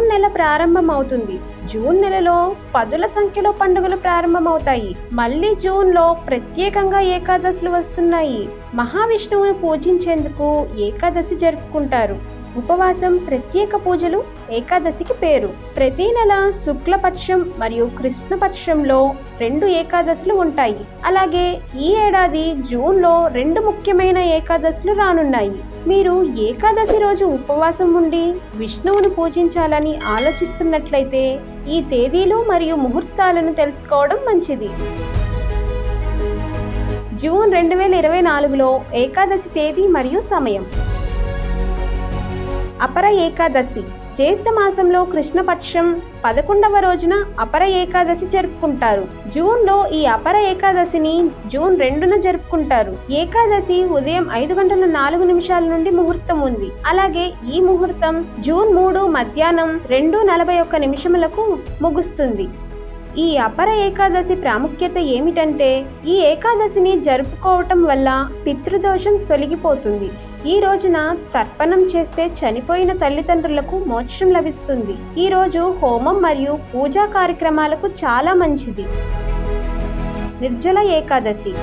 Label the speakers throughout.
Speaker 1: June నెల ప్రారంభమవుతుంది. June నెలలో పదుల సంఖ్యలో పండుగలు ప్రారంభమవుతాయి. మళ్ళీ జూన్లో ప్రత్యేకంగా ఏకాదశులు వస్తున్నాయి. మహావిష్ణువును పూజించేందుకు ఏకాదశి జరుపుకుంటారు. ఉపవాసం, ప్రత్యేక పూజలు ఏకాదశికి పేరు. ప్రతి నెల శుక్లపక్షం మరియు కృష్ణపక్షంలో 2 ఏకాదశులు ఉంటాయి. అలాగే ఈ ఏడాది జూన్లో 2 ముఖ్యమైన ఏకాదశులు రానున్నాయి. మీరు ఏకాదశి రోజు ఉపవాసం ఉండి విష్ణువును పూజించాలని ఆలోచిస్తున్నట్లయితే ఈ తేదీలు మరియు ముహూర్తాలను తెలుసుకోవడం మంచిది. జూన్ 2024లో ఏకాదశి తేదీ మరియు సమయం. అపర ఏకాదశి జ్యేష్ఠ మాసంలో కృష్ణపక్షం 11వ రోజున అపర ఏకాదశి జరుపుకుంటారు. జూన్లో ఈ అపర ఏకాదశిని జూన్ 2న జరుపుకుంటారు. ఏకాదశి ఉదయం 5:04 నుండి ముహూర్తం ఉంది. అలాగే ఈ ముహూర్తం జూన్ 3 మధ్యాహ్నం 2:41 ముగుస్తుంది. ఈ అపర ఏకాదశి ప్రాముఖ్యత ఏమిటంటే ఈ ఏకాదశిని జరుపుకోవటం వల్ల పితృదోషం తొలగిపోతుంది. ఈ రోజున తర్పణం చేస్తే చనిపోయిన తల్లిదండ్రులకు మోక్షం లభిస్తుంది. ఈ రోజు హోమం మరియు పూజా కార్యక్రమాలకు చాలా మంచిది. నిర్జల ఏకాదశి.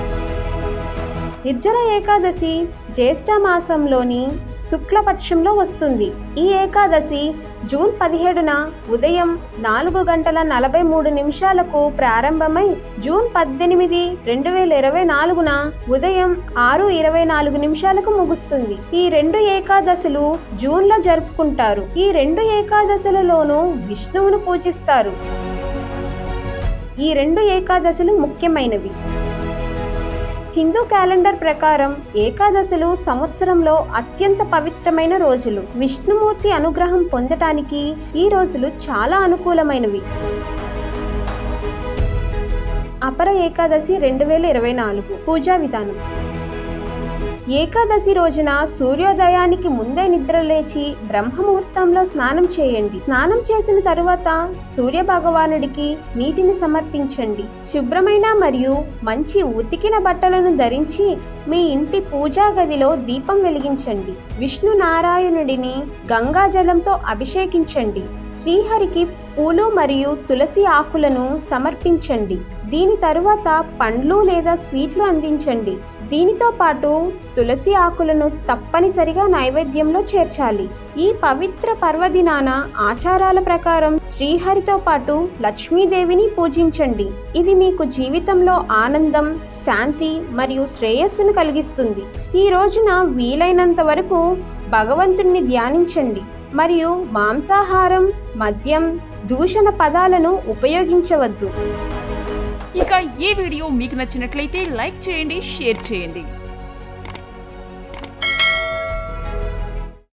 Speaker 1: నిర్జల ఏకాదశి జ్యేష్ఠ మాసంలోని శుక్లపక్షంలో వస్తుంది. ఈ ఏకాదశి జూన్ 17న ఉదయం 4:43 ప్రారంభమై జూన్ 18, 2024న ఉదయం 6:24 ముగుస్తుంది. ఈ 2 ఏకాదశులు జూన్లో జరుపుకుంటారు. ఈ 2 ఏకాదశులలోనూ విష్ణువును పూజిస్తారు. ఈ 2 ఏకాదశులు ముఖ్యమైనవి. హిందూ క్యాలెండర్ ప్రకారం ఏకాదశులు సంవత్సరంలో అత్యంత పవిత్రమైన రోజులు. విష్ణుమూర్తి అనుగ్రహం పొందటానికి ఈ రోజులు చాలా అనుకూలమైనవి. అపర ఏకాదశి 2024 పూజా విధానం. ఏకాదశి రోజున సూర్యోదయానికి ముందే నిద్రలేచి బ్రహ్మముహూర్తంలో స్నానం చేయండి. స్నానం చేసిన తరువాత సూర్య భగవానుడికి నీటిని సమర్పించండి. శుభ్రమైన మరియు మంచి ఉతికిన బట్టలను ధరించి మీ ఇంటి పూజా గదిలో దీపం వెలిగించండి. విష్ణు నారాయణుడిని గంగాజలంతో అభిషేకించండి. శ్రీహరికి పూలు మరియు తులసి ఆకులను సమర్పించండి. దీని తరువాత పండ్లు లేదా స్వీట్లు అందించండి. దీనితో పాటు తులసి ఆకులను తప్పనిసరిగా నైవేద్యంలో చేర్చాలి. ఈ పవిత్ర పర్వదినాన ఆచారాల ప్రకారం శ్రీహరితో పాటు లక్ష్మీదేవిని పూజించండి. ఇది మీకు జీవితంలో ఆనందం, శాంతి మరియు శ్రేయస్సును కలిగిస్తుంది. ఈ రోజున వీలైనంత వరకు భగవంతుణ్ణి ధ్యానించండి మరియు మాంసాహారం, మద్యం, దూషణ పదాలను ఉపయోగించవద్దు.
Speaker 2: ఇక ఈ వీడియో మీకు నచ్చినట్లయితే లైక్ చేయండి, షేర్ చేయండి.